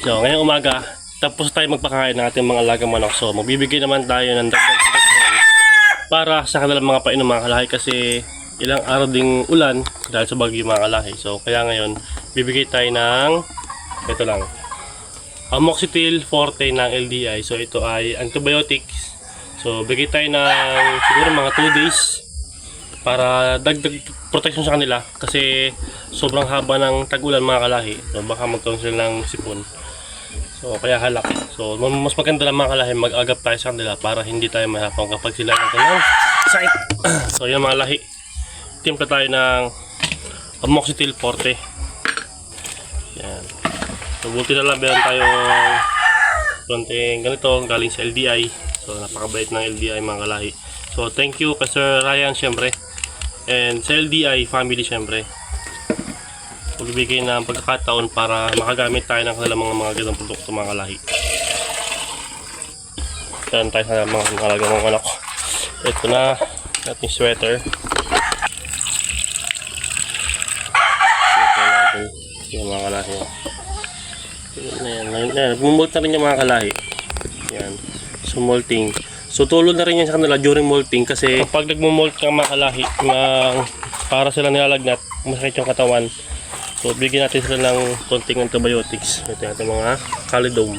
So ngayong umaga, tapos tayo magpakain ng ating mga alagang manok. So magbibigay naman tayo ng dagdag para sa kanilang mga painom mga kalahi kasi ilang araw ding ulan dahil sa bagyo mga kalahi. So kaya ngayon, bibigay tayo ng ito lang, Amoxicillin Forte ng LDI. So ito ay antibiotics. So bigay tayo ng siguro mga 2 days para dagdag protection sa kanila kasi sobrang haba ng tag-ulan mga kalahi. So baka magkaroon sila ng sipon. So kaya halak. So mas maganda lang mga kalahi mag-agap tayo sa kanila para hindi tayo mahirapan kapag sila ng sakit. So yun mga lahi. Timpla tayo ng Amoxicillin Forte. Yan. So buti na lang meron tayong konting ganito galing sa LDI. So napakabait ng LDI mga kalahi. So thank you kay Sir Ryan syempre. And sa LDI family syempre. Bibigay na ang pagkakataon para makagamit tayo ng kanilang mga ganang produkto mga kalahi. Yan tayo sa mga alagang mga anak. Ito na ating sweater. Ito natin yung mga kalahi. Yan. Bumult na rin yung mga kalahi. Yan. So molting. So tulo na rin yan sa kanila during molting kasi kapag nagmumolt ng mga kalahi para sila nilalagnat, masakit yung katawan. So bigyan natin sila ng konting antibiotics. Ito yung ating mga Calidome.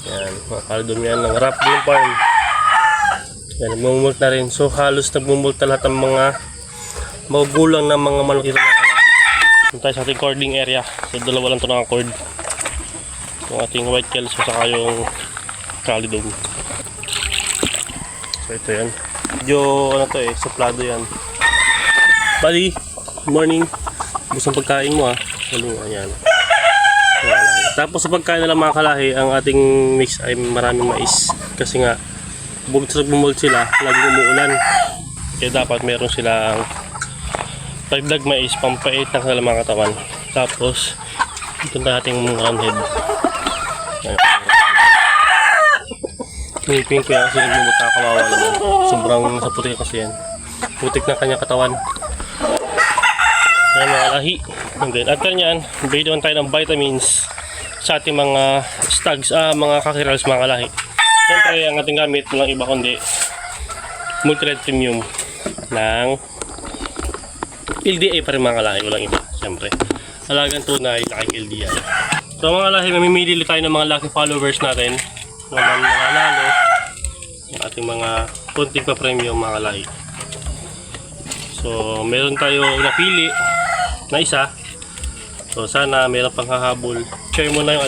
Yan, mga Calidome yan ng Rap Game Farm. Yan, nagmumult na rin. So halos nagmumult na lahat ng mga magugulang ng mga manok dito mga kalahi. Punta tayo sa ating cording area. So dalawa lang ito naka-cord. Yung ating white kelso saka yung Calidome. So ito yan. Medyo ano to suplado yan. Buddy, good morning. Gusto ng pagkain mo ayan. Tapos sa pagkain nila mga kalahi, ang ating mix ay maraming mais. Kasi nga, bukod sa bumult sila, laging umuulan. Kaya dapat meron silang dagdag mais, pampait ng kanilang mga katawan. Tapos, ito na ating roundhead. Pinipin ko yan kasi nagmumuta kawawa naman. Sobrang sa putik kasi yan. Putik na kanyang katawan. Ayan mga lahi. After nyan, bigyan naman tayo ng vitamins sa ating mga stags, mga kakirals mga kalahi. Siyempre, ang ating gamit walang iba kundi Multired Premium ng LDA pa rin mga kalahi, walang iba. Siyempre, alagang tunay, laking LDA. So mga kalahi, mamimili tayo ng mga lucky followers natin. Mga nalo, yung ating mga konting pa premium mga kalahi. So, meron tayo napili na isa. So sana meron pang hahabol. Share mo na yung